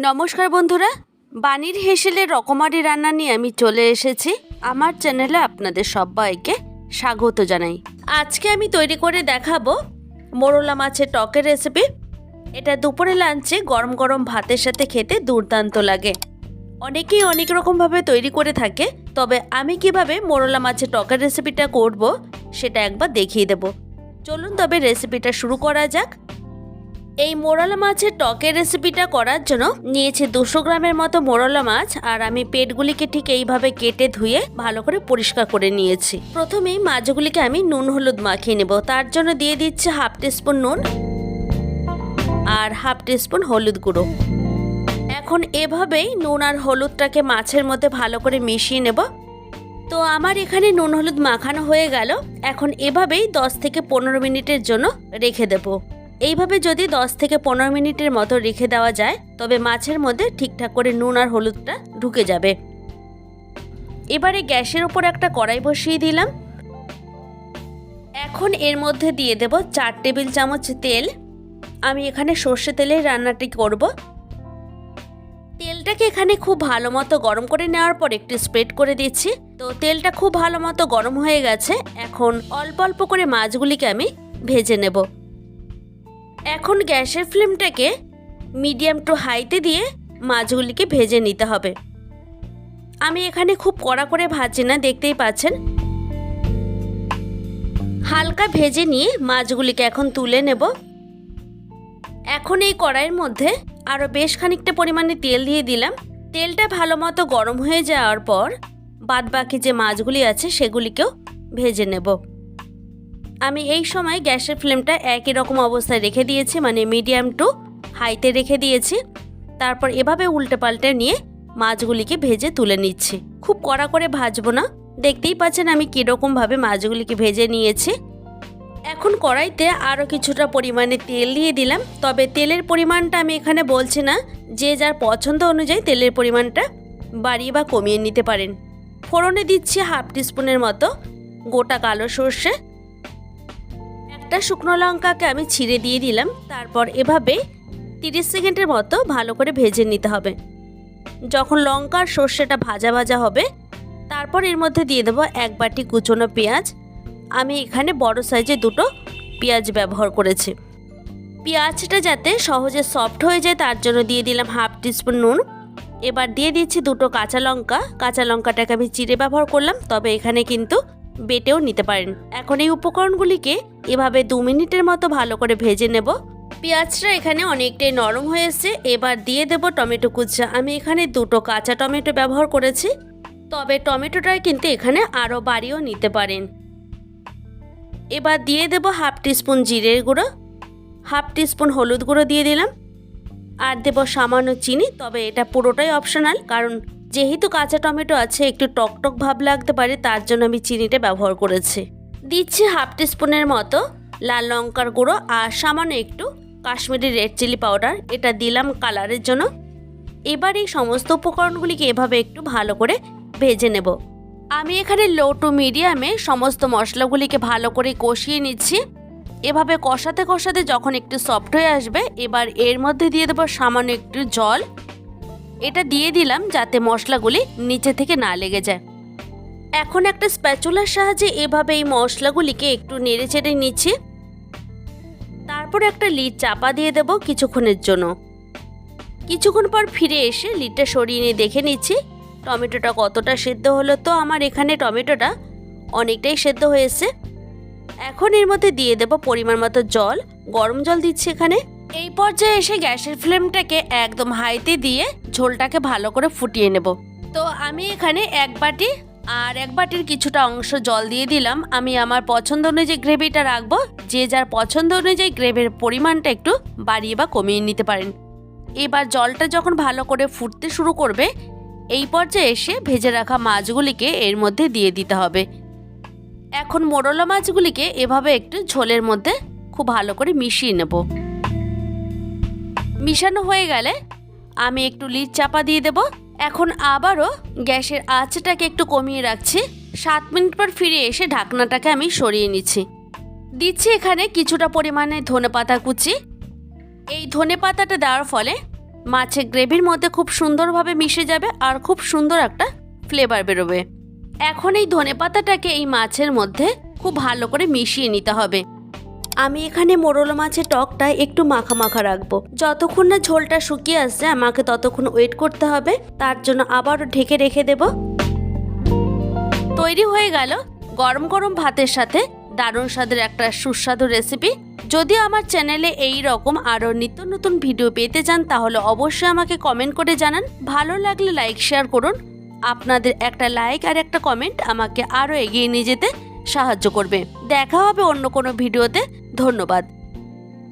নমস্কার বন্ধুরা, বানির হেসেলের রকমারি রান্না নিয়ে আমি চলে এসেছি। আমার চ্যানেলে আপনাদের সবাইকে স্বাগত জানাই। আজকে আমি তৈরি করে দেখাবো মোরলা মাছের টকের রেসিপি। এটা দুপুরে লাঞ্চে গরম গরম ভাতের সাথে খেতে দুর্দান্ত লাগে। অনেকেই অনেক রকমভাবে তৈরি করে থাকে, তবে আমি কিভাবে মোরলা মাছের টকের রেসিপিটা করব সেটা একবার দেখিয়ে দেব। চলুন তবে রেসিপিটা শুরু করা যাক। এই মোরলা মাছের টকের রেসিপিটা করার জন্য নিয়েছি 200 গ্রামের মতো মোরলা মাছ, আর আমি পেটগুলিকে ঠিক এইভাবে কেটে ধুয়ে ভালো করে পরিষ্কার করে নিয়েছি। প্রথমেই মাছগুলিকে আমি নুন হলুদ মাখিয়ে নেব। তার জন্য দিয়ে দিচ্ছি হাফ টিস্পুন নুন আর হাফ টিস্পুন হলুদ গুঁড়ো। এখন এভাবেই নুন আর হলুদটাকে মাছের মধ্যে ভালো করে মিশিয়ে নেব। তো আমার এখানে নুন হলুদ মাখানো হয়ে গেল। এখন এভাবেই 10 থেকে 15 মিনিটের জন্য রেখে দেবো। এইভাবে যদি 10 থেকে 15 মিনিটের মতো রেখে দেওয়া যায়, তবে মাছের মধ্যে ঠিকঠাক করে নুন আর হলুদটা ঢুকে যাবে। এবারে গ্যাসের ওপর একটা কড়াই বসিয়ে দিলাম। এখন এর মধ্যে দিয়ে দেব 4 টেবিল চামচ তেল। আমি এখানে সর্ষে তেলের রান্নাটি করব। তেলটাকে এখানে খুব ভালো মতো গরম করে নেওয়ার পর একটু স্প্রেড করে দিচ্ছি। তো তেলটা খুব ভালো মতো গরম হয়ে গেছে। এখন অল্প অল্প করে মাছগুলিকে আমি ভেজে নেব। এখন গ্যাসের ফ্লেমটাকে মিডিয়াম টু হাইতে দিয়ে মাছগুলিকে ভেজে নিতে হবে। আমি এখানে খুব কড়া করে ভাজি না, দেখতেই পাচ্ছেন। হালকা ভেজে নিয়ে মাছগুলিকে এখন তুলে নেব। এখন এই কড়াইয়ের মধ্যে আরও বেশ খানিকটা পরিমাণে তেল দিয়ে দিলাম। তেলটা ভালো মতো গরম হয়ে যাওয়ার পর বাদবাকি যে মাছগুলি আছে সেগুলিকেও ভেজে নেব। আমি এই সময় গ্যাসের ফ্লেমটা একই রকম অবস্থায় রেখে দিয়েছি, মানে মিডিয়াম টু হাইতে রেখে দিয়েছি। তারপর এভাবে উল্টে পাল্টে নিয়ে মাছগুলিকে ভেজে তুলে নিচ্ছি। খুব কড়া করে ভাজবো না, দেখতেই পাচ্ছেন আমি কীরকমভাবে মাছগুলিকে ভেজে নিয়েছি। এখন কড়াইতে আরও কিছুটা পরিমাণে তেল দিয়ে দিলাম। তবে তেলের পরিমাণটা আমি এখানে বলছি না, যে যার পছন্দ অনুযায়ী তেলের পরিমাণটা বাড়িয়ে বা কমিয়ে নিতে পারেন। ফোড়নে দিচ্ছি হাফ টিস্পুনের মতো গোটা কালো সর্ষে। একটা শুকনো লঙ্কাকে আমি ছিঁড়ে দিয়ে দিলাম। তারপর এভাবে 30 সেকেন্ডের মতো ভালো করে ভেজে নিতে হবে। যখন লঙ্কার সর্ষেটা ভাজা ভাজা হবে, তারপর এর মধ্যে দিয়ে দেবো 1 বাটি কুচনো পেঁয়াজ। আমি এখানে বড় সাইজে 2টো পেঁয়াজ ব্যবহার করেছি। পেঁয়াজটা যাতে সহজে সফট হয়ে যায় তার জন্য দিয়ে দিলাম হাফ টিস্পুন নুন। এবার দিয়ে দিচ্ছি 2টো কাঁচা লঙ্কা। কাঁচা লঙ্কাটাকে আমি চিড়ে ব্যবহার করলাম, তবে এখানে কিন্তু বেটেও নিতে পারেন। এখন এই উপকরণগুলিকে এভাবে 2 মিনিটের মতো ভালো করে ভেজে নেব। পেঁয়াজটা এখানে অনেকটাই নরম হয়ে এসেছে। এবার দিয়ে দেব টমেটো কুচা। আমি এখানে 2টো কাঁচা টমেটো ব্যবহার করেছি, তবে টমেটোটা কিন্তু এখানে আরও বাড়িয়েও নিতে পারেন। এবার দিয়ে দেব হাফ টিস্পুন জিরের গুঁড়ো, হাফ টিস্পুন হলুদ গুঁড়ো দিয়ে দিলাম, আর দেব সামান্য চিনি। তবে এটা পুরোটাই অপশনাল, কারণ যেহেতু কাঁচা টমেটো আছে একটু টকটক ভাব লাগতে পারে, তার জন্য আমি চিনিটা ব্যবহার করেছি। দিচ্ছি হাফ টিস্পুনের মতো লাল লঙ্কার গুঁড়ো আর সামান্য একটু কাশ্মীরি রেড চিলি পাউডার, এটা দিলাম কালারের জন্য। এবার এই সমস্ত উপকরণগুলিকে এভাবে একটু ভালো করে ভেজে নেব। আমি এখানে লো টু মিডিয়ামে সমস্ত মশলাগুলিকে ভালো করে কষিয়ে নিচ্ছি। এভাবে কষাতে কষাতে যখন একটু সফট হয়ে আসবে, এবার এর মধ্যে দিয়ে দেবো সামান্য একটু জল। এটা দিয়ে দিলাম যাতে মশলাগুলি নিচে থেকে না লেগে যায়। এখন একটা স্প্যাচুলার সাহায্যে এভাবে এই মশলাগুলিকে একটু নেড়ে চেড়ে নিচ্ছি। তারপর একটা লিড চাপা দিয়ে দেব কিছুক্ষণের জন্য। কিছুক্ষণ পর ফিরে এসে লিডটা সরিয়ে নিয়ে দেখে নিচ্ছি টমেটোটা কতটা সেদ্ধ হলো। তো আমার এখানে টমেটোটা অনেকটাই সেদ্ধ হয়েছে। এখন এর মধ্যে দিয়ে দেব পরিমাণ মতো জল, গরম জল দিচ্ছি এখানে। এই পর্যায়ে এসে গ্যাসের ফ্লেমটাকে একদম হাইতে দিয়ে ঝোলটাকে ভালো করে ফুটিয়ে নেব। তো আমি এখানে 1 বাটি আর 1 বাটির কিছুটা অংশ জল দিয়ে দিলাম। আমি আমার পছন্দ অনুযায়ী গ্রেভিটা রাখবো। যে যার পছন্দ অনুযায়ী গ্রেভির পরিমাণটা একটু বাড়িয়ে বা কমিয়ে নিতে পারেন। এবার জলটা যখন ভালো করে ফুটতে শুরু করবে, এই পর্যায়ে এসে ভেজে রাখা মাছগুলিকে এর মধ্যে দিয়ে দিতে হবে। এখন মোরলা মাছগুলিকে এভাবে একটু ঝোলের মধ্যে খুব ভালো করে মিশিয়ে নেব। মিশানো হয়ে গেলে আমি একটু লিড চাপা দিয়ে দেব। এখন আবারও গ্যাসের আঁচটাকে একটু কমিয়ে রাখছি। 7 মিনিট পর ফিরে এসে ঢাকনাটাকে আমি সরিয়ে নিচ্ছি। দিচ্ছি এখানে কিছুটা পরিমাণে ধনেপাতা কুচি। এই ধনেপাতাটা দেওয়ার ফলে মাছের গ্রেভির মধ্যে খুব সুন্দরভাবে মিশে যাবে আর খুব সুন্দর একটা ফ্লেভার বেরোবে। এখন এই ধনেপাতাটাকে এই মাছের মধ্যে খুব ভালো করে মিশিয়ে নিতে হবে। আমি এখানে মোরলা মাছের টকটা একটু মাখা মাখা রাখবো। যতক্ষণ না ঝোলটা শুকিয়ে আসছে আমাকে ততক্ষণ ওয়েট করতে হবে। তার জন্য আবারও ঢেকে রেখে দেব। তৈরি হয়ে গেল গরম গরম ভাতের সাথে দারুণ স্বাদের একটা সুস্বাদু রেসিপি। যদি আমার চ্যানেলে এই রকম আরও নিত্য নতুন ভিডিও পেতে চান তাহলে অবশ্যই আমাকে কমেন্ট করে জানান। ভালো লাগলে লাইক শেয়ার করুন। আপনাদের একটা লাইক আর একটা কমেন্ট আমাকে আরও এগিয়ে নিয়ে যেতে সাহায্য করবে। দেখা হবে অন্য কোনো ভিডিওতে। ধন্যবাদ।